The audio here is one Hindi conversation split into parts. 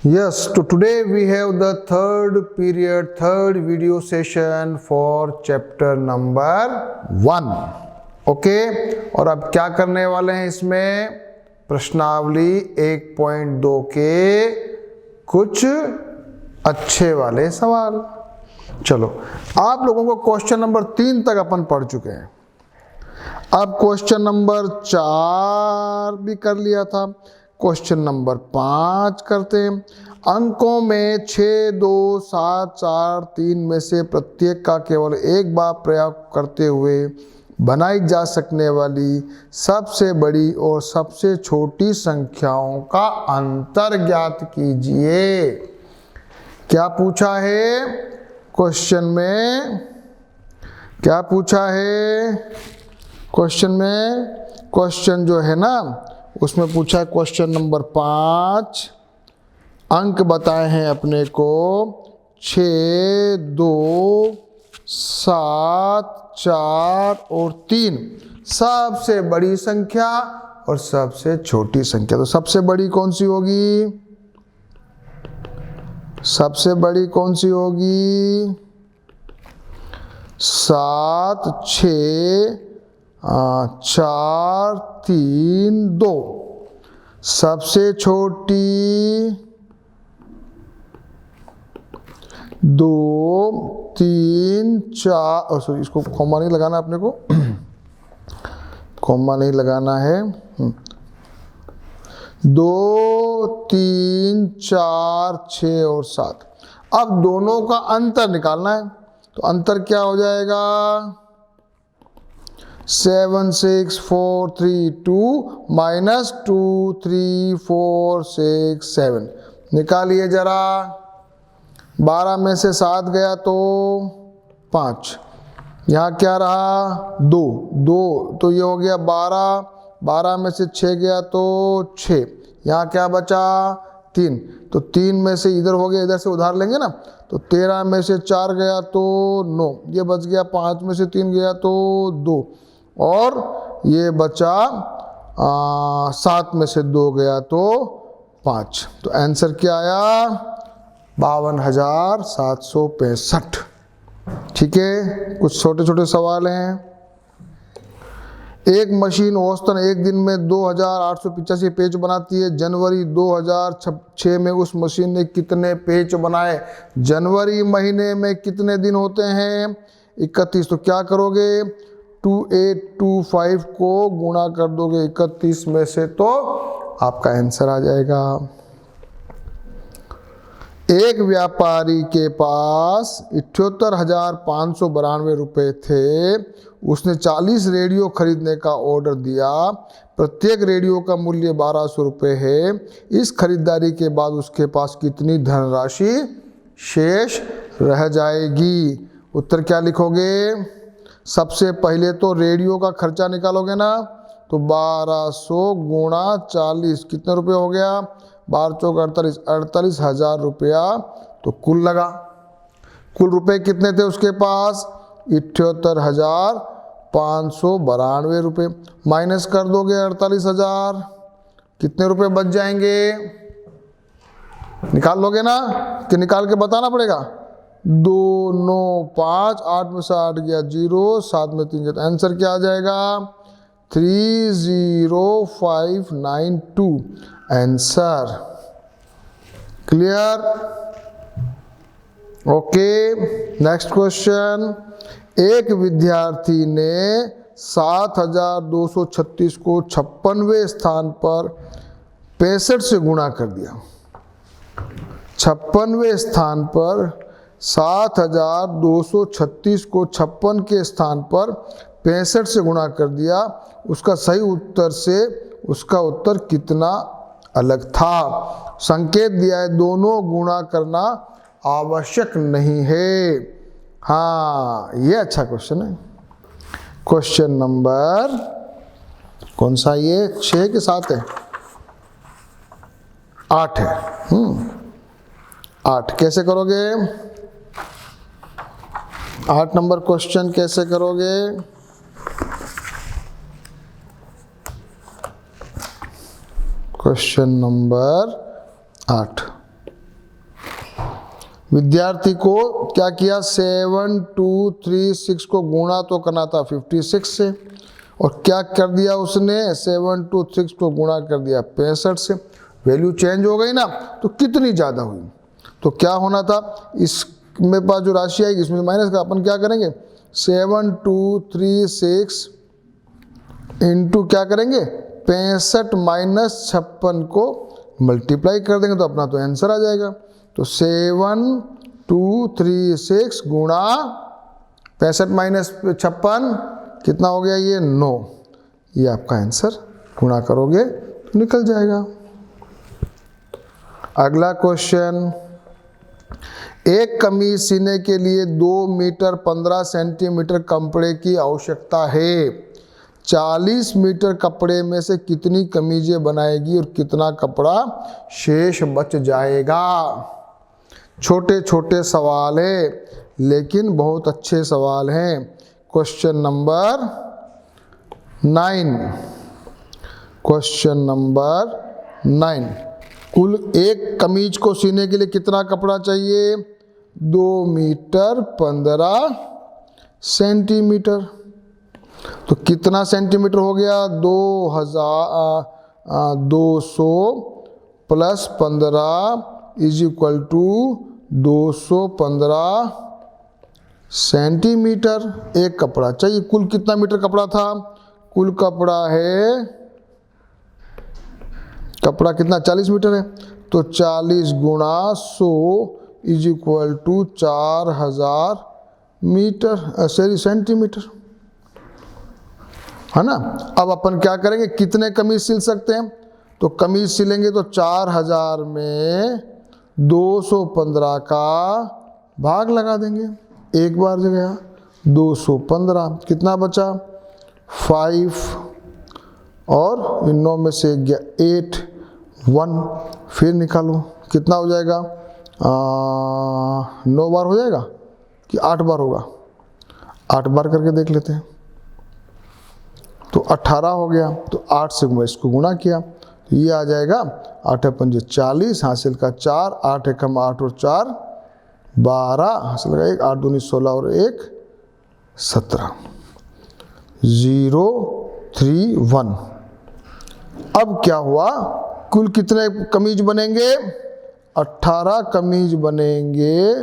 Yes, so today we have the third period, third video session for chapter number 1. Okay, और अब क्या करने वाले हैं इसमें? प्रश्नावली 1.2 के कुछ अच्छे वाले सवाल। चलो, आप लोगों को क्वेश्चन नंबर 3 तक अपन पढ़ चुके हैं। अब क्वेश्चन नंबर 4 भी कर लिया था, क्वेश्चन नंबर 5 करते हैं। अंकों में 6, 2, 7, 4, 3 में से प्रत्येक का केवल एक बार प्रयोग करते हुए बनाई जा सकने वाली सबसे बड़ी और सबसे छोटी संख्याओं का अंतर ज्ञात कीजिए। क्या पूछा है क्वेश्चन में? क्या पूछा है क्वेश्चन में? क्वेश्चन जो है ना उसमें पूछा है क्वेश्चन नंबर 5, अंक बताए हैं अपने को 6, 2, 7, 4 और 3, सबसे बड़ी संख्या और सबसे छोटी संख्या। तो सबसे बड़ी कौन सी होगी? सबसे बड़ी कौन सी होगी? 7, 6, 4, 3, 2। सबसे छोटी 2, 3, 4, सॉरी इसको कॉमा नहीं लगाना अपने को, कॉमा नहीं लगाना है। 2, 3, 4, 6 और 7। अब दोनों का अंतर निकालना है, तो अंतर क्या हो जाएगा? 7, 6, 4, 3, 2 माइनस 2, 3, 4, 6, 7। निकालिए जरा। 12 में से 7 गया तो 5, यहाँ क्या रहा? 2, 2 तो ये हो गया 12, 12 में से 6 गया तो 6, यहाँ क्या बचा? 3, तो 3 में से इधर हो गया, इधर से उधार लेंगे ना, तो 13 में से 4 गया तो 9, ये बच गया। 5 में से 3 गया तो 2, और ये बचा 7 में से 2 गया तो 5। तो आंसर क्या आया? 52,765। ठीक है, कुछ छोटे छोटे सवाल हैं। एक मशीन औसतन एक दिन में 2,885 पेज बनाती है। जनवरी 2006 में उस मशीन ने कितने पेज बनाए? जनवरी महीने में कितने दिन होते हैं? 31। तो क्या करोगे? 2825 को गुणा कर दोगे 31 में से, तो आपका आंसर आ जाएगा। एक व्यापारी के पास 78,592 रुपये थे। उसने 40 रेडियो खरीदने का ऑर्डर दिया। प्रत्येक रेडियो का मूल्य 1,200 रुपये है। इस खरीदारी के बाद उसके पास कितनी धनराशि शेष रह जाएगी? उत्तर क्या लिखोगे? सबसे पहले तो रेडियो का खर्चा निकालोगे ना, तो 1200 गुणा 40 कितने रुपये हो गया? 12 चौक 48, 48,000 रुपया तो कुल लगा। कुल रुपए कितने थे उसके पास? 78,592 रुपये। माइनस कर दोगे 48,000, कितने रुपए बच जाएंगे? निकाल लोगे ना कि निकाल के बताना पड़ेगा? 2, 9, 5, 8 में से 8 गया 0, 7 में 3 गया, तो आंसर क्या आ जाएगा? 30592 answer. Clear? Okay, next question. एक विद्यार्थी ने 7,236 को 56वें स्थान पर 65 से गुणा कर दिया। 56वें स्थान पर 7,236 को 56 के स्थान पर 65 से गुणा कर दिया। उसका सही उत्तर से उसका उत्तर कितना अलग था? संकेत दिया है दोनों गुणा करना आवश्यक नहीं है। हाँ, ये अच्छा क्वेश्चन है। क्वेश्चन नंबर कौन सा? ये 6 के 7 है? 8 है। 8 कैसे करोगे? 8 नंबर क्वेश्चन कैसे करोगे? Question number 8। विद्यार्थी को क्या किया, 7 2 3 6 को गुणा तो करना था 56 से, और क्या कर दिया उसने, 7 2 6 को गुणा कर दिया 65 से। वैल्यू चेंज हो गई ना, तो कितनी ज़्यादा हुई, तो क्या होना था, इसमें पास जो राशि आएगी इसमें माइनस का, अपन क्या करेंगे 7 2 3 6 इंटू क्या करेंगे 65 माइनस 56 को मल्टीप्लाई कर देंगे तो अपना तो आंसर आ जाएगा। तो 7 2 3 6 गुणा 65 माइनस 56 कितना हो गया, ये 9, ये आपका आंसर, गुणा करोगे तो निकल जाएगा। अगला क्वेश्चन, एक कमीज सीने के लिए 2 मीटर 15 सेंटीमीटर कपड़े की आवश्यकता है। 40 मीटर कपड़े में से कितनी कमीजें बनाएगी और कितना कपड़ा शेष बच जाएगा। छोटे छोटे सवाल है लेकिन बहुत अच्छे सवाल हैं। क्वेश्चन नंबर 9, क्वेश्चन नंबर 9, कुल एक कमीज को सीने के लिए कितना कपड़ा चाहिए, 2 मीटर 15 सेंटीमीटर। तो कितना सेंटीमीटर हो गया, 200 plus 15 is equal to 215 centimetre एक कपड़ा चाहिए। कुल कितना मीटर कपड़ा था, कुल कपड़ा है, कपड़ा कितना 40 मीटर है, तो 40 गुणा 100 is equal to 4000 metre centimetre, है ना। अब अपन क्या करेंगे, कितने कमीज सिल सकते हैं, तो कमीज सिलेंगे तो 4000 में 215 का भाग लगा देंगे, एक बार जगह 215, कितना बचा 5 और इन 9 में से 8 1, फिर निकालो कितना हो जाएगा, 9 बार हो जाएगा कि 8 बार होगा, 8 बार करके देख लेते हैं। तो 18 हो गया, तो 8 से मैं इसको गुणा किया तो ये आ जाएगा 8 पंजे 40, हासिल का 4, 8 एकम 8 और 4 12, हासिल का 1, 8 दूनी 16 और 1 17, 0 3 1। अब क्या हुआ, कुल कितने कमीज बनेंगे, 18 कमीज बनेंगे,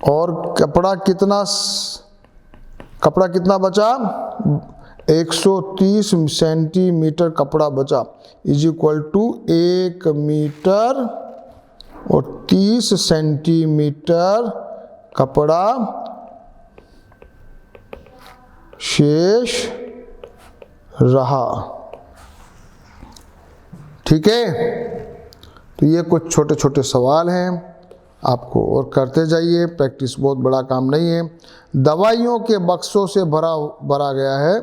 और कपड़ा कितना बचा, 130 सेंटीमीटर कपड़ा बचा, इज इक्वल टू 1 मीटर और 30 सेंटीमीटर कपड़ा शेष रहा। ठीक है, तो ये कुछ छोटे छोटे सवाल हैं, आपको और करते जाइए, प्रैक्टिस बहुत बड़ा काम नहीं है। दवाइयों के बक्सों से भरा गया है,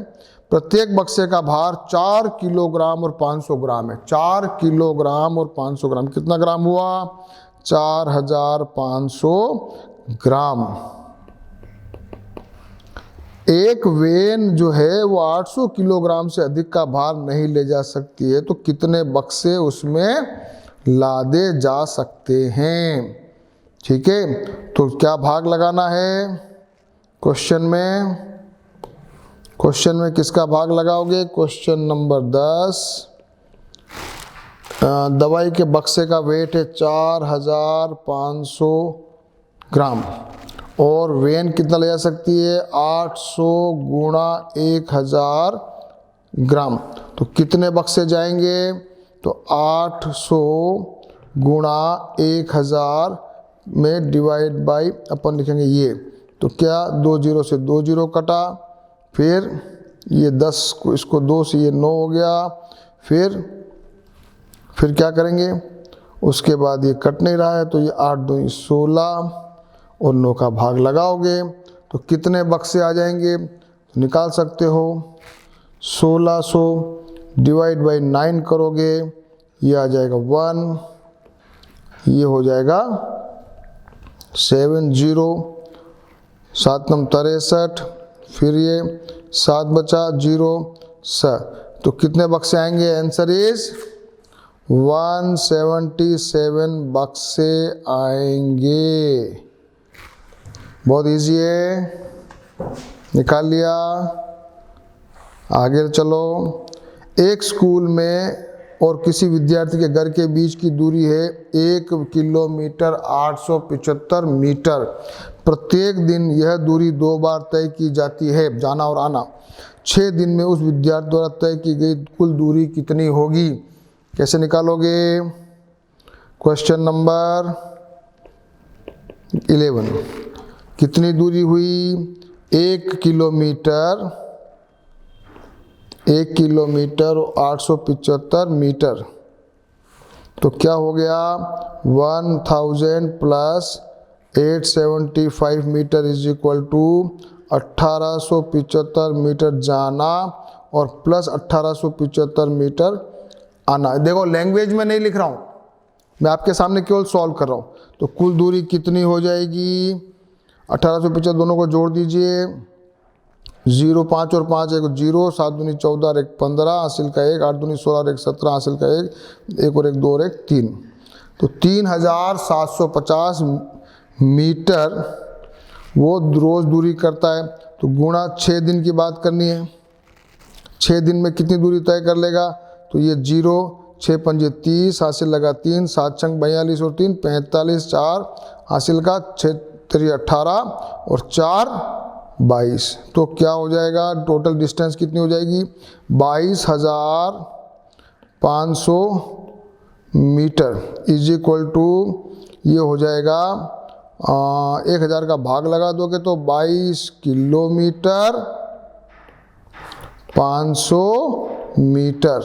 प्रत्येक बक्से का भार 4 किलोग्राम और 500 ग्राम है। 4 किलोग्राम और 500 ग्राम, कितना ग्राम हुआ, 4500 ग्राम। एक वेन जो है वो 800 किलोग्राम से अधिक का भार नहीं ले जा सकती है, तो कितने बक्से उसमें लादे जा सकते हैं। ठीक है, तो क्या भाग लगाना है क्वेश्चन में किसका भाग लगाओगे, क्वेश्चन नंबर 10, दवाई के बक्से का वेट है 4500 ग्राम और वेन कितना ले जा सकती है, 800 गुणा 1000 ग्राम। तो कितने बक्से जाएंगे, तो 800 गुणा 1000 में डिवाइड बाई अपन लिखेंगे ये, तो क्या 2 जीरो से 2 जीरो कटा, फिर ये 10 को इसको 2 से ये 9 हो गया, फिर क्या करेंगे, उसके बाद ये कट नहीं रहा है तो ये 8 2 16 और 9 का भाग लगाओगे तो कितने बक्से आ जाएंगे, तो निकाल सकते हो। 1600 डिवाइड बाई 9 करोगे, ये आ जाएगा 1, ये हो जाएगा 70, 7 नम 63, फिर ये 7 बचा 0 स, तो कितने बक्से आएंगे, आंसर इज 177 बक्से आएंगे। बहुत इजी है, निकाल लिया। आगे चलो। एक स्कूल में और किसी विद्यार्थी के घर के बीच की दूरी है 1 किलोमीटर 875 मीटर। प्रत्येक दिन यह दूरी 2 बार तय की जाती है, जाना और आना। 6 दिन में उस विद्यार्थी द्वारा तय की गई कुल दूरी कितनी होगी? कैसे निकालोगे? Question number 11। कितनी दूरी हुई? 1 किलोमीटर 875 मीटर। तो क्या हो गया? 1000 plus 875 metre is equal to 1875 metre जाना और प्लस 1875 मीटर आना। देखो लैंग्वेज में नहीं लिख रहा हूँ, मैं आपके सामने केवल सॉल्व कर रहा हूँ। तो कुल दूरी कितनी हो जाएगी? 1875 दोनों को जोड़ दीजिए। 0 5 और 5 एक 0, 7 दूनी 14 और 1 15, हासिल का 1, 8 दूनी 16 और 1 17, हासिल का 1 और 1 2 और 1 3। तो 3750 मीटर वो रोज दूरी करता है। तो गुणा 6 दिन की बात करनी है। 6 दिन में कितनी दूरी तय कर लेगा? तो ये 0, 6 पंजे 30, हासिल लगा 3, 7 छंग 42 और 3 45, 4 हासिल का 6 3 18 और 4 22। तो क्या हो जाएगा? टोटल डिस्टेंस कितनी हो जाएगी? 22,500 मीटर इज इक्वल टू, ये हो जाएगा 1000 का भाग लगा दोगे तो 22 किलोमीटर 500 मीटर।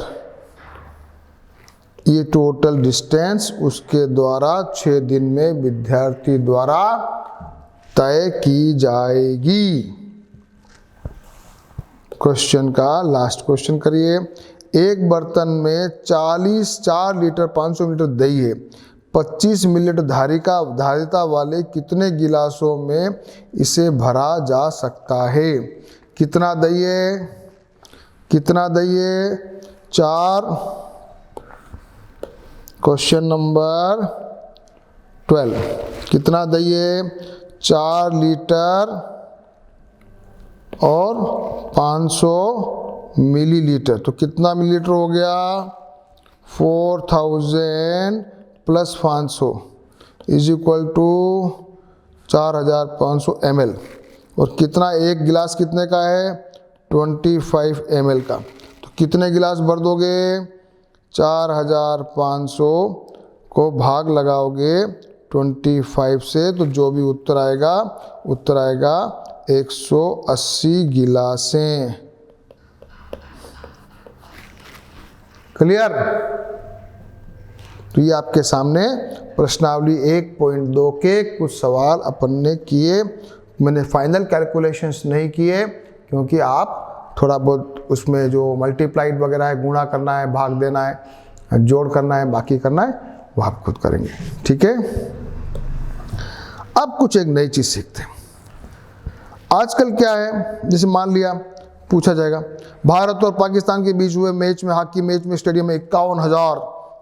ये टोटल डिस्टेंस उसके द्वारा 6 दिन में विद्यार्थी द्वारा तय की जाएगी। क्वेश्चन का लास्ट क्वेश्चन करिए। एक बर्तन में 4 लीटर 500 लीटर दही है। 25 मिलीलीटर धारिता वाले कितने गिलासों में इसे भरा जा सकता है? कितना दही है? 4। Question number 12। कितना दही है? 4 लीटर और 500 मिलीलीटर। तो कितना मिलीलीटर हो गया? 4000 plus 500 is equal to 4500 ml। और कितना, एक गिलास कितने का है? 25 ml का। तो कितने गिलास भर दोगे? 4500 को भाग लगाओगे 25 से, तो जो भी उत्तर आएगा 180 गिलासें। क्लियर? तो ये आपके सामने प्रश्नावली 1.2 के कुछ सवाल अपन ने किए। मैंने फाइनल कैलकुलेशंस नहीं किए क्योंकि आप थोड़ा बहुत उसमें जो मल्टीप्लाइड वगैरह है, गुणा करना है, भाग देना है, जोड़ करना है, बाकी करना है, वो आप खुद करेंगे। ठीक है? अब कुछ एक नई चीज सीखते हैं। आजकल क्या है, जैसे मान लिया पूछा जाएगा भारत और पाकिस्तान के बीच हुए मैच में, हॉकी मैच में स्टेडियम में 51,000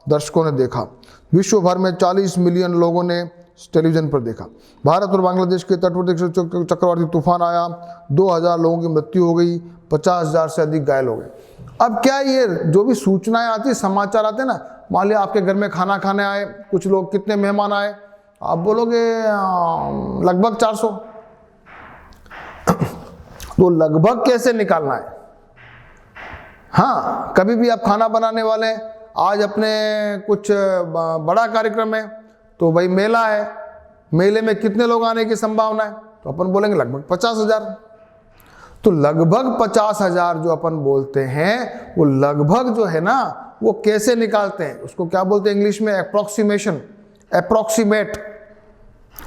दर्शकों ने देखा। विश्व भर में 40 मिलियन लोगों ने टेलीविजन पर देखा। भारत और बांग्लादेश के तटवर्ती चक्रवाती तूफान आया, 2000 लोगों की मृत्यु हो गई, 50,000 से अधिक घायल हो गए। अब क्या ये जो भी सूचनाएं आती, समाचार आते ना, मान लिया आपके घर में खाना खाने आए कुछ लोग, कितने मेहमान आए? आप बोलोगे लगभग 400। तो लगभग कैसे निकालना है? हाँ, कभी भी आप खाना बनाने वाले हैं, आज अपने कुछ बड़ा कार्यक्रम है तो भाई मेला है, मेले में कितने लोग आने की संभावना है? तो अपन बोलेंगे लगभग 50,000। तो लगभग 50,000 जो अपन बोलते हैं, वो लगभग जो है ना, वो कैसे निकालते हैं? उसको क्या बोलते हैं इंग्लिश में? अप्रोक्सीमेशन, अप्रोक्सीमेट,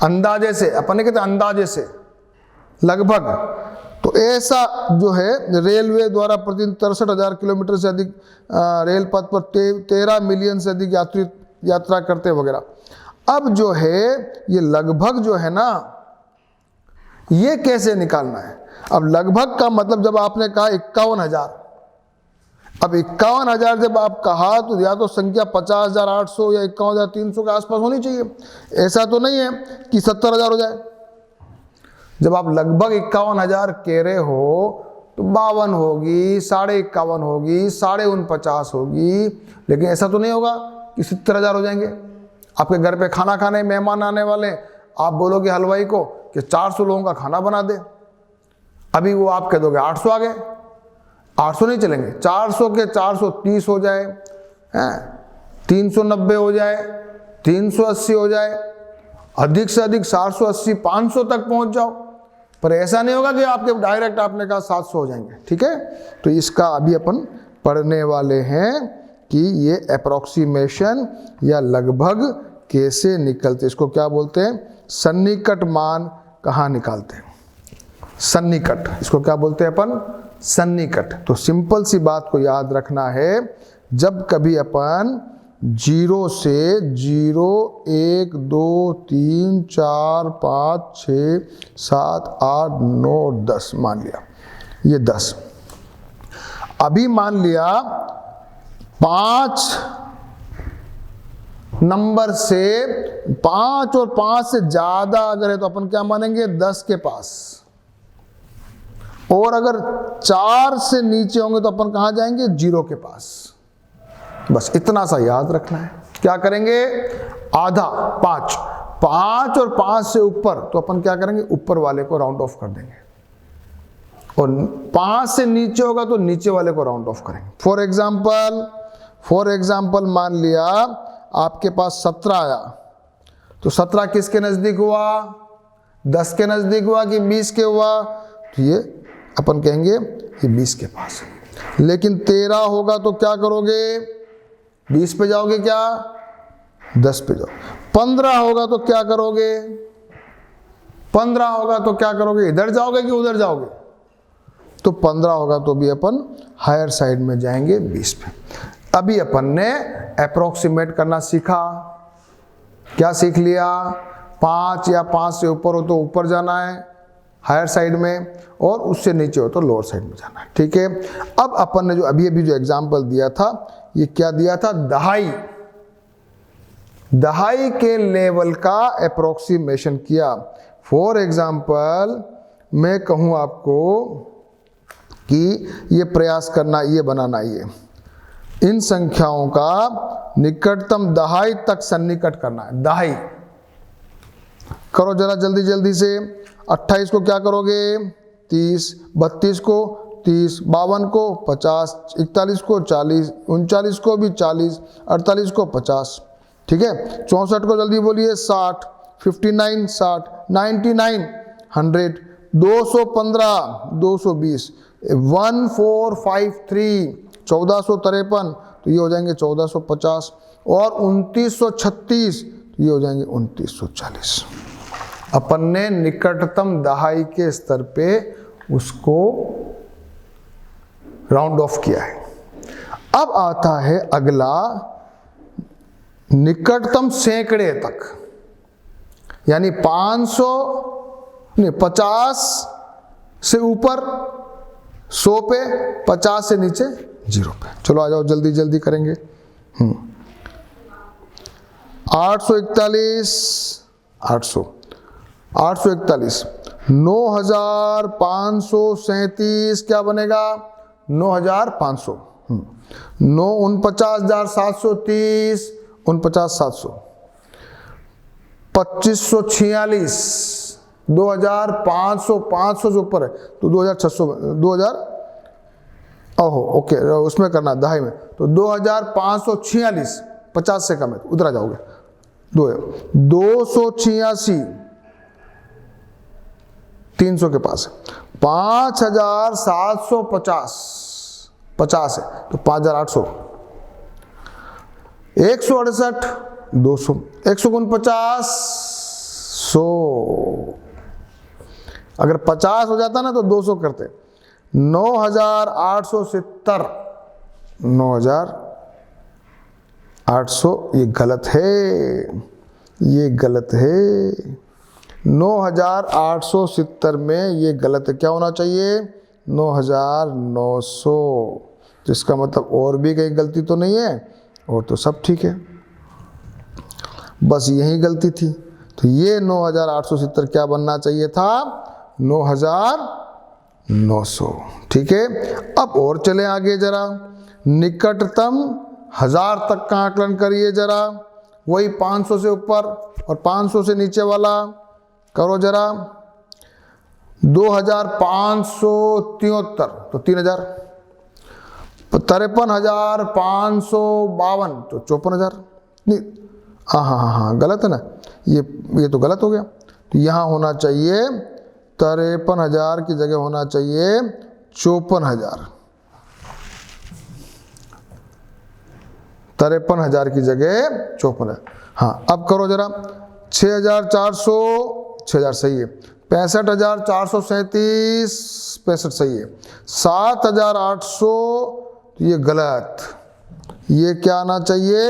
अंदाजे से। अपन ने कहते हैं अंदाजे से, लगभग। तो ऐसा जो है रेलवे द्वारा प्रतिदिन 63,000 किलोमीटर से अधिक रेल पथ पर 13 मिलियन से अधिक यात्री यात्रा करते वगैरह। अब जो है ये लगभग जो है ना, ये कैसे निकालना है? अब लगभग का मतलब, जब आपने कहा 51,000, अब 51,000 जब आप कहा तो या तो संख्या 50,800 या 51,300 के आसपास होनी चाहिए। ऐसा तो नहीं है कि 70,000 हो जाए। जब आप लगभग 51,000 कह रहे हो तो 52 होगी, 51,500 होगी, 49,500 होगी, लेकिन ऐसा तो नहीं होगा कि 70,000 हो जाएंगे। आपके घर पे खाना खाने मेहमान आने वाले, आप बोलोगे हलवाई को कि 400 लोगों का खाना बना दे, अभी वो आप कह दोगे 800 आ गए। 800 नहीं चलेंगे, 400 के 430 हो जाए, 390 हो जाए, 380 हो जाए, अधिक से अधिक 480 500 तक पहुंच जाओ, पर ऐसा नहीं होगा कि आपके डायरेक्ट आपने कहा 700 हो जाएंगे। ठीक है, तो इसका अभी अपन पढ़ने वाले हैं कि ये अप्रोक्सीमेशन या लगभग कैसे निकलते, इसको क्या बोलते हैं, सन्निकट मान कहाँ निकालते हैं, सन्निकट, इसको क्या बोलते हैं अपन, सन्निकट। तो सिंपल सी बात को याद रखना है, जब कभी अपन 0 से 0 1 2 3 4 5 6 7 8 9 10 मान लिया, ये 10, अभी मान लिया 5 नंबर से 5 और 5 से ज्यादा अगर है तो अपन क्या मानेंगे, 10 के पास, और अगर 4 से नीचे होंगे तो अपन कहां जाएंगे, 0 के पास। बस इतना सा याद रखना है। क्या करेंगे, आधा 5 और 5 से ऊपर तो अपन क्या करेंगे, ऊपर वाले को राउंड ऑफ कर देंगे, और 5 से नीचे होगा तो नीचे वाले को राउंड ऑफ करेंगे। फॉर एग्जाम्पल मान लिया आपके पास 17 आया, तो 17 किसके नजदीक हुआ, 10 के नजदीक हुआ कि 20 के हुआ, तो ये अपन कहेंगे ये 20 के पास है। लेकिन 13 होगा तो क्या करोगे, 20 पे जाओगे क्या, 10 पे जाओ। 15 होगा तो क्या करोगे, 15 होगा तो क्या करोगे, इधर जाओगे कि उधर जाओगे, तो 15 होगा तो भी अपन हायर साइड में जाएंगे 20 पे। अभी अपन ने अप्रोक्सीमेट करना सीखा, क्या सीख लिया, 5 या 5 से ऊपर हो तो ऊपर जाना है हायर साइड में, और उससे नीचे हो तो लोअर साइड में जाना है। ठीक है, अब अपन ने जो अभी जो एग्जाम्पल दिया था, ये क्या दिया था, दहाई के लेवल का अप्रोक्सीमेशन किया। फॉर एग्जाम्पल मैं कहूं आपको कि ये प्रयास करना, ये बनाना, ये इन संख्याओं का निकटतम दहाई तक सन्निकट करना है। दहाई करो जरा जल्दी जल्दी से। 28 को क्या करोगे, 30, 32 को 30, 52 को 50, 41 को 40, 39 को भी 40, 48 को 50। ठीक है, 64 को जल्दी बोलिए 60, 59 60, 99 100, 215 220, 1453 1453, तो ये हो जाएंगे 1450, और 2936 तो ये हो जाएंगे 2940। अपन ने निकटतम दहाई के स्तर पे उसको राउंड ऑफ किया है। अब आता है अगला, निकटतम सैकड़े तक, यानी 50 से ऊपर 100 पे, 50 से नीचे 0 पे। चलो आ जाओ जल्दी जल्दी करेंगे। 841 800 841, 9537 क्या बनेगा, 9500, 49,730 49,700, 2546, 2,500 500 से ऊपर है तो 2,600, 2000, ओहो ओके उसमें करना दहाई में, तो 2,546, 50 से कम है उधर आ जाओगे। 286, 300 के पास है। 5,750, 50 है तो 5,800, 168, 200, 149, 100, अगर 50 हो जाता ना तो 200 करते। 9,870, 9,800, ये गलत है, ये गलत है। 9,870 में ये गलत है, क्या होना चाहिए, 9,900, तो इसका मतलब और भी कहीं गलती तो नहीं है, और तो सब ठीक है, बस यही गलती थी। तो ये 9870 क्या बनना चाहिए था, 9900। ठीक है, अब और चले आगे जरा, निकटतम 1000 तक का आकलन करिए जरा, वही 500 से ऊपर और 500 से नीचे वाला करो जरा। 2573 तो 3000, 53,552 तो 54,000। नहीं, हाँ गलत है ना, ये तो गलत हो गया। तो यहाँ होना चाहिए 53,000 की जगह होना चाहिए 54,000। 53,000 की जगह 54,000। हाँ, अब करो जरा 6,400, 6,000 सही है। 65,437, 65 सही है। 7,800 तो ये गलत, ये क्या आना चाहिए,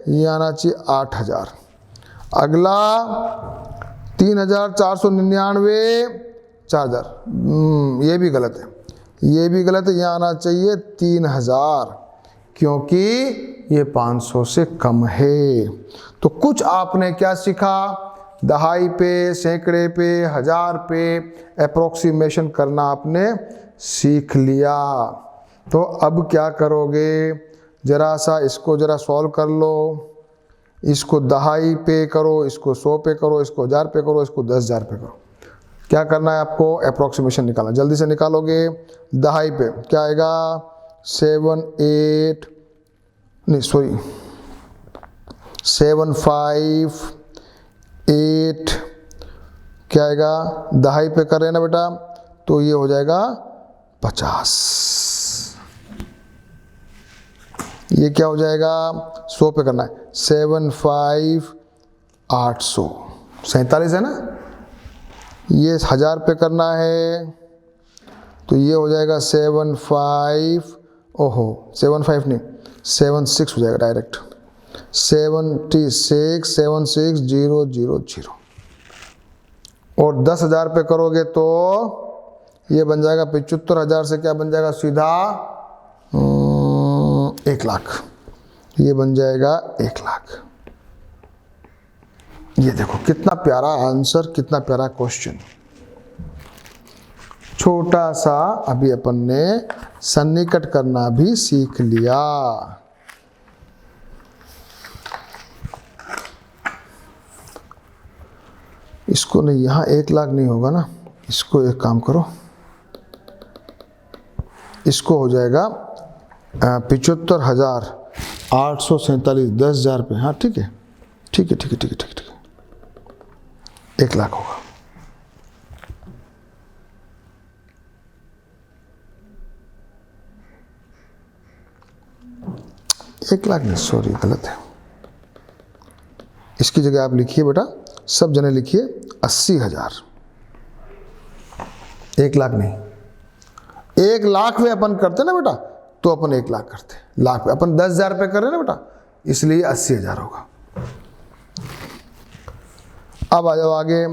ये आना चाहिए 8,000। अगला 3,499, 4,000, ये भी गलत है, ये भी गलत है। यहाँ आना चाहिए 3,000, क्योंकि ये 500 से कम है। तो कुछ आपने क्या सीखा, दहाई पे, सैकड़े पे, 1000 पे अप्रोक्सीमेशन करना आपने सीख लिया। तो अब क्या करोगे, जरा सा इसको जरा सॉल्व कर लो। इसको दहाई पे करो, इसको 100 पे करो, इसको 1000 पे करो, इसको 10,000 पे करो। क्या करना है आपको, अप्रोक्सीमेशन निकालना। जल्दी से निकालोगे। दहाई पे क्या आएगा, 7,5 क्या आएगा, दहाई पे कर रहे हैं ना बेटा, तो ये हो जाएगा 50। ये क्या हो जाएगा, 100 पे करना है, 7,5,800, 47 है ना। ये 1000 पे करना है, तो ये हो जाएगा 7,5 नहीं 76 हो जाएगा डायरेक्ट, 76,76,000। और 10,000 पे करोगे तो ये बन जाएगा 75,000 से क्या बन जाएगा सीधा 1,00,000। ये बन जाएगा 1,00,000। ये देखो कितना प्यारा आंसर, कितना प्यारा क्वेश्चन। छोटा सा अभी अपन ने सन्निकट करना भी सीख लिया। इसको नहीं, यहाँ 1,00,000 नहीं होगा ना, इसको एक काम करो, इसको हो जाएगा 75,847, 10,000 पे। हाँ ठीक है, ठीक है, 1,00,000 होगा। एक लाख नहीं, सॉरी गलत है। इसकी जगह आप लिखिए बेटा, सब जने लिखिए 80,000। 1,00,000 नहीं, 1,00,000 में अपन करते ना बेटा, तो अपन 1,00,000 करते, लाख पे अपन 10,000 पे कर रहे ना बेटा, इसलिए 80,000 होगा। अब आ जाओ आगे,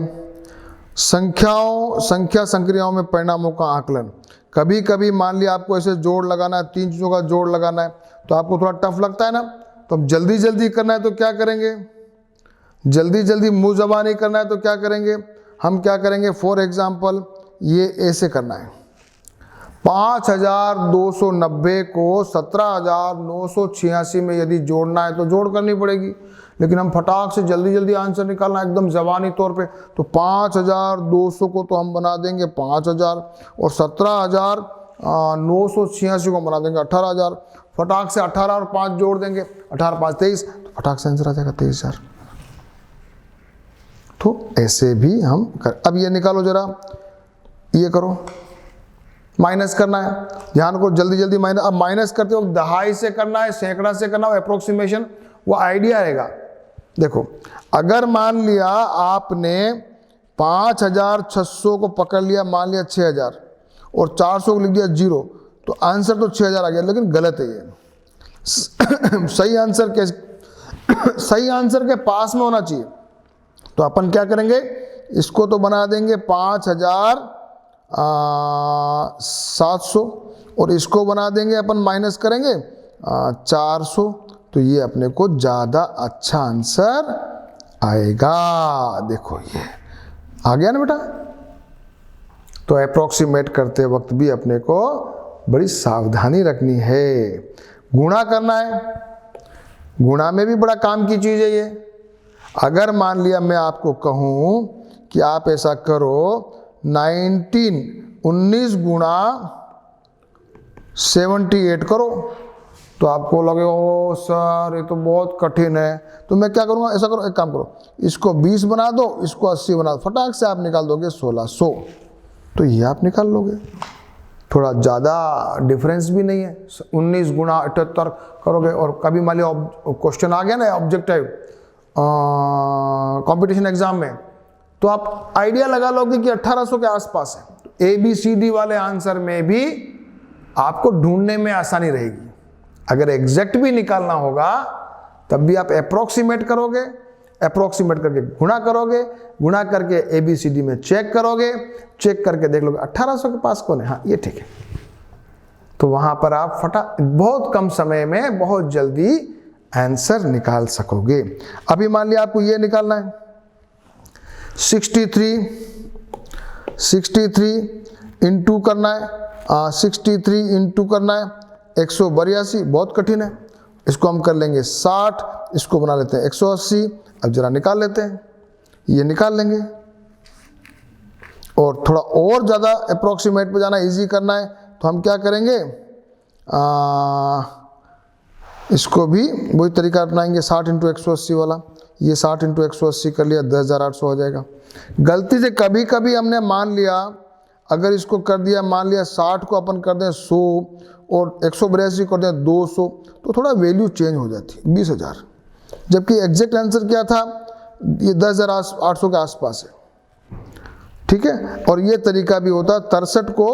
संख्या संक्रियाओं में परिणामों का आकलन। कभी कभी मान लिया आपको ऐसे जोड़ लगाना है, 3 चीजों का जोड़ लगाना है, तो आपको थोड़ा टफ लगता है ना, तो अब जल्दी जल्दी करना है तो क्या करेंगे, जल्दी जल्दी मुंह ज़बानी करना है तो क्या करेंगे, हम क्या करेंगे, फॉर एग्जाम्पल ये ऐसे करना है, 5,290 को 17,986 में यदि जोड़ना है तो जोड़ करनी पड़ेगी, लेकिन हम फटाक से जल्दी जल्दी आंसर निकालना एकदम ज़बानी तौर पे, तो 5,200 को तो हम बना देंगे 5,000 और 17,986 को बना देंगे 18,000। फटाक से 18 और 5 जोड़ देंगे, 18 5 23, तो फटाक से आंसर आ जाएगा 23,000। तो ऐसे भी हम कर। अब ये निकालो जरा, ये करो, माइनस करना है, ध्यान को जल्दी जल्दी माइनस। अब माइनस करते हो दहाई से करना है, सैकड़ा से करना है, अप्रोक्सीमेशन, वो आइडिया रहेगा। देखो अगर मान लिया आपने 5,600 को पकड़ लिया, मान लिया 6,000 और 400 को लिख दिया 0, तो आंसर तो 6,000 आ गया, लेकिन गलत है ये। सही आंसर के पास में होना चाहिए। तो अपन क्या करेंगे, इसको तो बना देंगे 5,700 और इसको बना देंगे अपन, माइनस करेंगे 400, तो ये अपने को ज़्यादा अच्छा आंसर आएगा। देखो ये आ गया ना बेटा। तो अप्रोक्सीमेट करते वक्त भी अपने को बड़ी सावधानी रखनी है। गुणा करना है, गुणा में भी बड़ा काम की चीज़ है ये। अगर मान लिया मैं आपको कहूँ कि आप ऐसा करो 19 गुणा 78 करो, तो आपको लगे ओ सर ये तो बहुत कठिन है। तो मैं क्या करूँगा, ऐसा करो, एक काम करो, इसको 20 बना दो, इसको 80 बना दो, फटाक से आप निकाल दोगे 1600, तो ये आप निकाल लोगे। थोड़ा ज़्यादा डिफरेंस भी नहीं है। 19 गुणा 78 करोगे, और कभी मान लिया क्वेश्चन आ गया ना ऑब्जेक्टिव कंपटीशन एग्जाम में, तो आप आइडिया लगा लोगे कि 1800 के आसपास है। ABCD वाले आंसर में भी आपको ढूंढने में आसानी रहेगी। अगर एग्जैक्ट भी निकालना होगा तब भी आप अप्रोक्सीमेट करोगे, अप्रोक्सीमेट करके गुणा करोगे, गुणा करके ABCD में चेक करोगे, चेक करके देख लोगे 1800 के पास कौन है, हाँ ये ठीक है, तो वहां पर आप बहुत कम समय में बहुत जल्दी आंसर निकाल सकोगे। अभी मान लिया आपको ये निकालना है 63 इंटू करना है, 63 इंटू करना है 182, बहुत कठिन है। इसको हम कर लेंगे 60, इसको बना लेते हैं 180। अब जरा निकाल लेते हैं, ये निकाल लेंगे, और थोड़ा और ज़्यादा अप्रोक्सीमेट पे जाना, इजी करना है, तो हम क्या करेंगे, इसको भी वही तरीका अपनाएंगे 60 इंटू 180 वाला। ये 60 इंटू 180 कर लिया, 10,800 हो जाएगा। गलती से कभी कभी हमने मान लिया, अगर इसको कर दिया, मान लिया 60 को अपन कर दें 100 और 182 कर दें 200, तो थोड़ा वैल्यू चेंज हो जाती है 20,000, जबकि एग्जैक्ट आंसर क्या था, ये 10,800 के आसपास है। ठीक है, और ये तरीका भी होता है 63 को,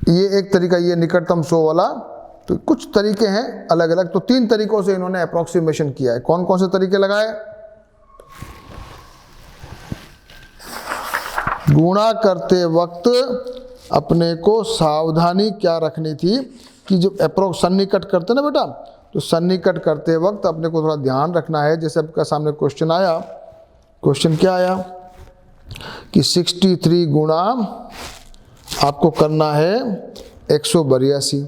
ये एक तरीका, ये निकटतम 100 वाला, तो कुछ तरीके हैं अलग अलग। तो 3 तरीकों से इन्होंने अप्रोक्सीमेशन किया है। कौन कौन से तरीके लगाए, गुणा करते वक्त अपने को सावधानी क्या रखनी थी कि जब अप्रोक्स सन्निकट करते ना बेटा, तो सन्निकट करते वक्त अपने को थोड़ा ध्यान रखना है। जैसे आपका सामने क्वेश्चन आया, क्वेश्चन क्या आया कि 63 गुणा आपको करना है 182।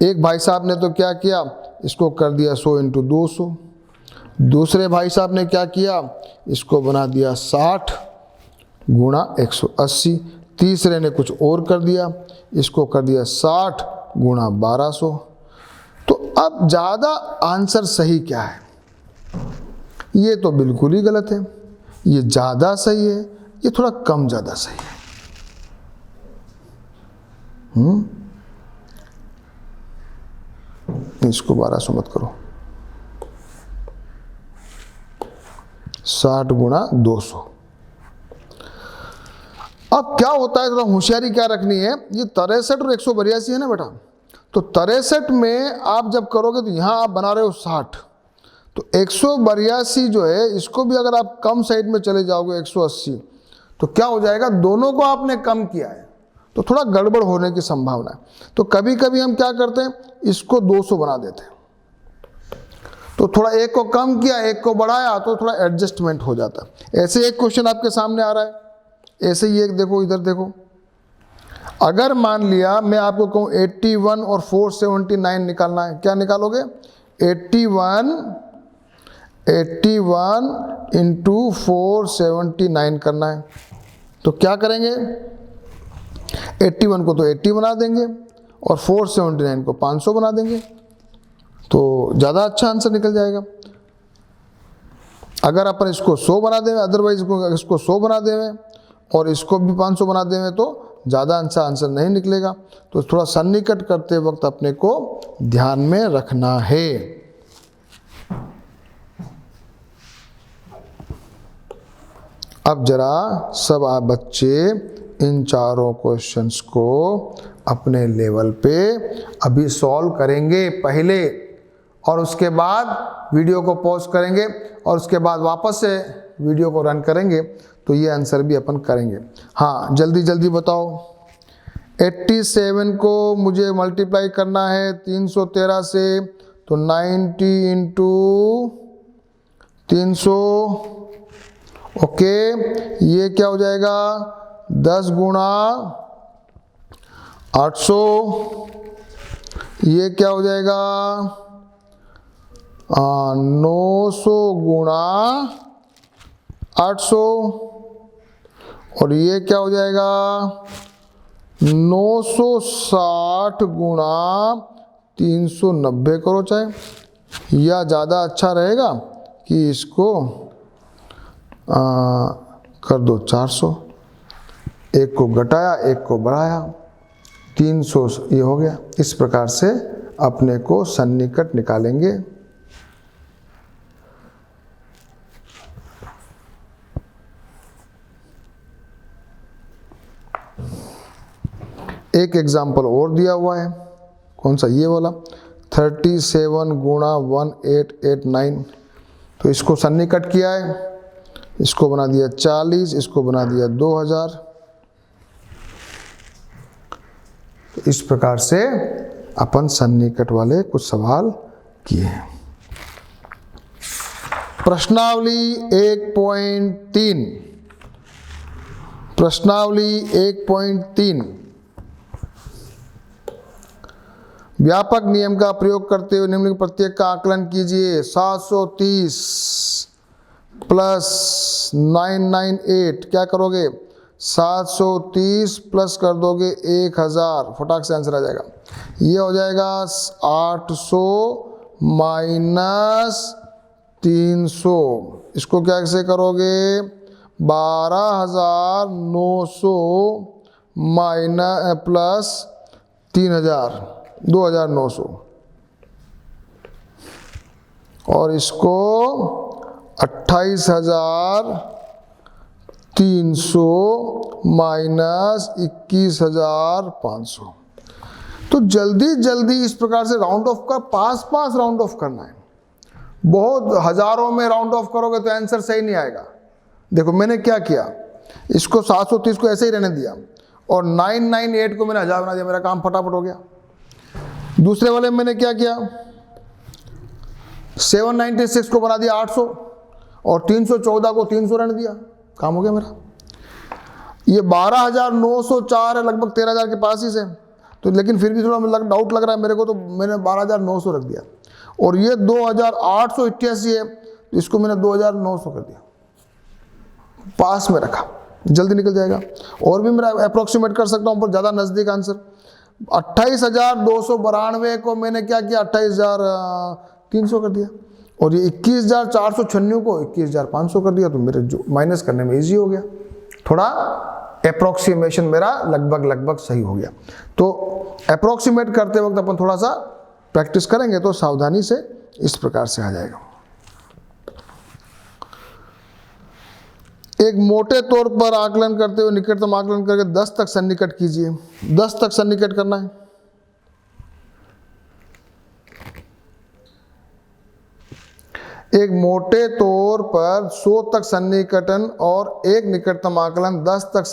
एक भाई साहब ने तो क्या किया, इसको कर दिया 100 इंटू 200। दूसरे भाई साहब ने क्या किया, इसको बना दिया 60 गुणा 180। तीसरे ने कुछ और कर दिया, इसको कर दिया 60 गुणा 1200। तो अब ज़्यादा आंसर सही क्या है, ये तो बिल्कुल ही गलत है, ये ज़्यादा सही है, ये थोड़ा कम ज़्यादा सही है। इसको 1200 मत करो, 60 गुणा 200। अब क्या होता है, थोड़ा होशियारी क्या रखनी है, ये 63 और 182 है ना बेटा, तो 63 में आप जब करोगे तो यहाँ आप बना रहे हो 60, तो 182 जो है इसको भी अगर आप कम साइड में चले जाओगे 180, तो क्या हो जाएगा, दोनों को आपने कम किया है, तो थोड़ा गड़बड़ होने की संभावना है। तो कभी कभी हम क्या करते हैं, इसको 200 बना देते हैं, तो थोड़ा एक को कम किया एक को बढ़ाया, तो थोड़ा एडजस्टमेंट हो जाता है। ऐसे एक क्वेश्चन आपके सामने आ रहा है, ऐसे ही एक देखो, इधर देखो, अगर मान लिया मैं आपको कहूँ 81 और 479 निकालना है, क्या निकालोगे, 81 इंटू 479 करना है, तो क्या करेंगे, 81 को तो 80 बना देंगे और 479 को 500 बना देंगे, तो ज़्यादा अच्छा आंसर निकल जाएगा। अगर अपन इसको 100 बना दें, अदरवाइज इसको 100 बना दें और इसको भी 500 बना दें, तो ज़्यादा अच्छा आंसर नहीं निकलेगा। तो थोड़ा सन्निकट करते वक्त अपने को ध्यान में रखना है। अब जरा सब आप बच्चे इन चारों क्वेश्चंस को अपने लेवल पे अभी सॉल्व करेंगे पहले, और उसके बाद वीडियो को पॉज करेंगे और उसके बाद वापस से वीडियो को रन करेंगे, तो ये आंसर भी अपन करेंगे। हाँ जल्दी जल्दी बताओ, 87 को मुझे मल्टीप्लाई करना है 313 से, तो 90 इंटू 300, ओके। ये क्या हो जाएगा 10 गुणा 800, ये क्या हो जाएगा 900 गुणा 800, और ये क्या हो जाएगा 960 गुणा 390 करो चाहे, या ज़्यादा अच्छा रहेगा कि इसको कर दो 400, एक को घटाया एक को बढ़ाया, 300 ये हो गया। इस प्रकार से अपने को सन्निकट निकालेंगे। एक एग्जाम्पल और दिया हुआ है, कौन सा, ये वाला 37 गुणा 1889, तो इसको सन्निकट किया है, इसको बना दिया 40, इसको बना दिया 2000। तो इस प्रकार से अपन सन्निकट वाले कुछ सवाल किए हैं। प्रश्नावली 1.3, प्रश्नावली 1.3, व्यापक नियम का प्रयोग करते हुए निम्नलिखित प्रत्येक का आकलन कीजिए। 730 प्लस 998 क्या करोगे 730 प्लस कर दोगे 1000, फटाक से आंसर आ जाएगा। ये हो जाएगा 800 माइनस 300, इसको कैसे करोगे 12900 माइनस प्लस 3000, 2900, और इसको 28300 माइनस 21500। तो जल्दी जल्दी इस प्रकार से राउंड ऑफ का पास राउंड ऑफ करना है। बहुत हजारों में राउंड ऑफ करोगे तो आंसर सही नहीं आएगा। देखो मैंने क्या किया, इसको 730 को ऐसे ही रहने दिया और 998 को मैंने 1000 बना दिया, मेरा काम फटाफट हो गया। दूसरे वाले में मैंने क्या किया 796 को बना दिया 800 और 314 को 300 रहने दिया, काम हो गया मेरा। ये 12904 है, लगभग 13000 के पास ही से, तो लेकिन फिर भी थोड़ा डाउट लग रहा है मेरे को, तो मैंने 12900 रख दिया। और ये 2888 है, तो इसको मैंने 2900 कर दिया, पास में रखा, जल्दी निकल जाएगा। और भी मेरा अप्रोक्सीमेट कर सकता हूँ पर ज़्यादा नज़दीक आंसर। 28292 को मैंने क्या किया 28300 कर दिया, और ये 21496 को 21500 कर दिया, तो मेरे जो माइनस करने में इजी हो गया। थोड़ा अप्रोक्सीमेशन मेरा लगभग सही हो गया। तो अप्रोक्सीमेट करते वक्त अपन थोड़ा सा प्रैक्टिस करेंगे तो सावधानी से इस प्रकार से आ जाएगा। एक मोटे तौर पर आकलन करते हुए निकटतम आकलन करके 10 तक सन्निकट कीजिए। 10 तक सन्निकट करना है। एक मोटे तौर पर 100 तक सन्निकटन और एक निकटतम आकलन 10 तक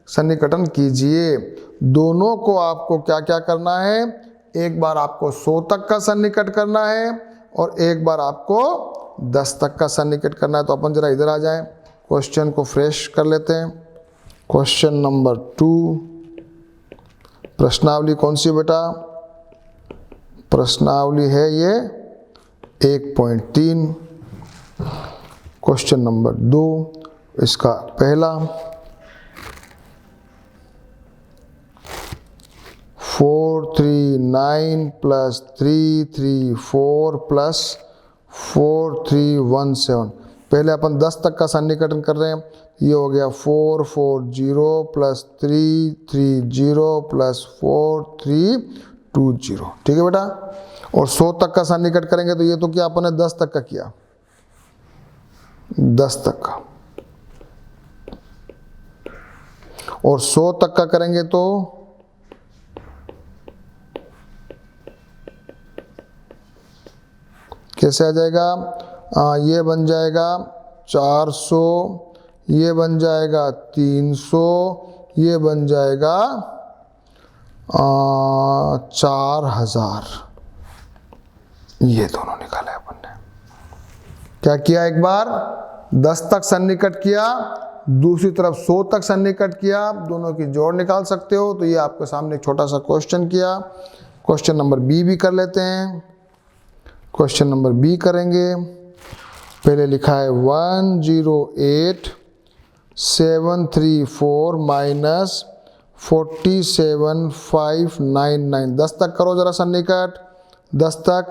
सन्निकटन कीजिए। दोनों को आपको क्या क्या करना है, एक बार आपको 100 तक का सन्निकट करना है और एक बार आपको 10 तक का सन्निकट करना है। तो अपन जरा इधर आ जाएं, क्वेश्चन को फ्रेश कर लेते हैं। क्वेश्चन नंबर 2, प्रश्नावली कौन सी बेटा, प्रश्नावली है ये 1.3। क्वेश्चन नंबर 2, इसका पहला 439 प्लस 334 प्लस 4317। पहले अपन 10 तक का सन्निकटन कर रहे हैं। ये हो गया 440 प्लस 330 प्लस 4320, ठीक है बेटा। और 100 तक का सन्निकट करेंगे तो ये तो क्या अपन ने 10 तक का किया, 10 तक का, और 100 तक का करेंगे तो कैसे आ जाएगा, ये बन जाएगा 400, ये बन जाएगा 300, ये बन जाएगा 4000, ये दोनों निकाले अपन ने। क्या किया, एक बार 10 तक सन्निकट किया, दूसरी तरफ 100 तक सन्निकट किया, दोनों की जोड़ निकाल सकते हो। तो ये आपके सामने एक छोटा सा क्वेश्चन किया। क्वेश्चन नंबर बी भी कर लेते हैं। क्वेश्चन नंबर बी करेंगे। पहले लिखा है 108,734 माइनस 47,599। 10 तक करो जरा सन्निकट, 10 तक।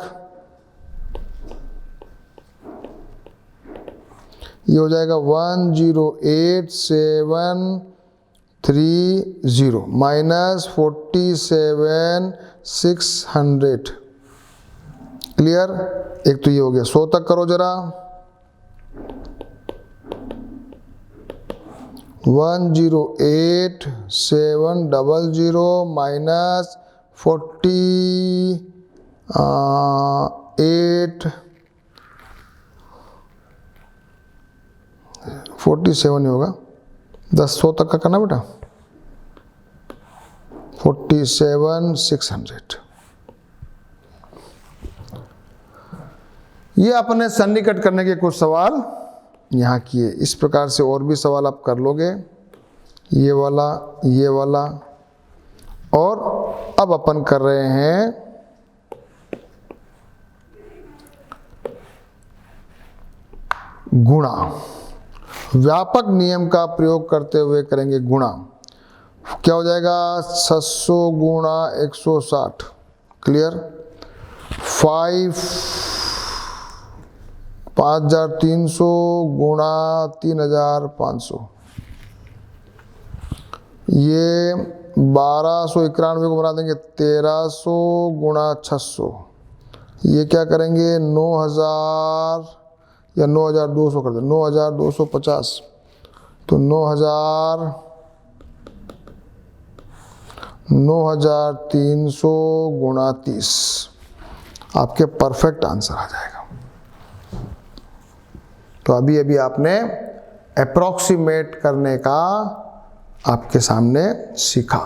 ये हो जाएगा 108,730 माइनस 47,600। क्लियर। एक तो ये हो गया। 100 तक करो जरा। 108,700 माइनस 47 ही होगा। 100 तक का करना बेटा। 47,600। ये अपने सन्निकट करने के कुछ सवाल यहाँ किए। इस प्रकार से और भी सवाल आप कर लोगे, ये वाला, ये वाला। और अब अपन कर रहे हैं गुणा। व्यापक नियम का प्रयोग करते हुए करेंगे गुणा। क्या हो जाएगा, 600 गुणा 160। क्लियर। 5,300 गुणा 3,500। ये 1291 को बना देंगे 1300 गुणा 600। ये क्या करेंगे, 9,000 या 9,200 कर दे, 9,250। तो 9,300 गुणा 30 आपके परफेक्ट आंसर आ जाएगा। तो अभी अभी आपने अप्रॉक्सीमेट करने का आपके सामने सीखा।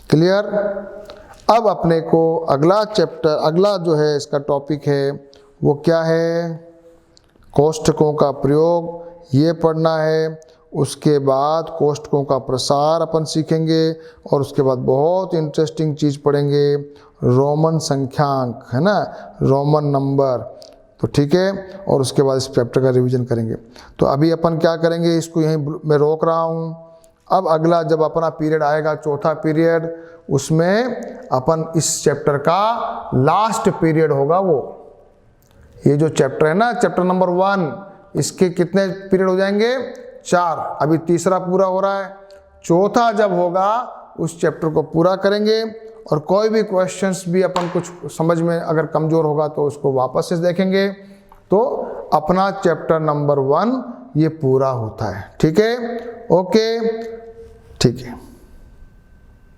क्लियर। अब अपने को अगला चैप्टर, अगला जो है इसका टॉपिक है वो क्या है, कोष्ठकों का प्रयोग, ये पढ़ना है। उसके बाद कोष्ठकों का प्रसार अपन सीखेंगे और उसके बाद बहुत इंटरेस्टिंग चीज़ पढ़ेंगे, रोमन संख्यांक, है ना, रोमन नंबर। तो ठीक है। और उसके बाद इस चैप्टर का रिवीजन करेंगे। तो अभी अपन क्या करेंगे, इसको यहीं मैं रोक रहा हूँ। अब अगला जब अपना पीरियड आएगा, चौथा पीरियड, उसमें अपन इस चैप्टर का लास्ट पीरियड होगा वो। ये जो चैप्टर है ना, चैप्टर नंबर 1, इसके कितने पीरियड हो जाएंगे, 4। अभी तीसरा पूरा हो रहा है। चौथा जब होगा उस चैप्टर को पूरा करेंगे। और कोई भी क्वेश्चंस भी अपन कुछ समझ में अगर कमज़ोर होगा तो उसको वापस से देखेंगे। तो अपना चैप्टर नंबर 1 ये पूरा होता है। ठीक है। ओके, ठीक है।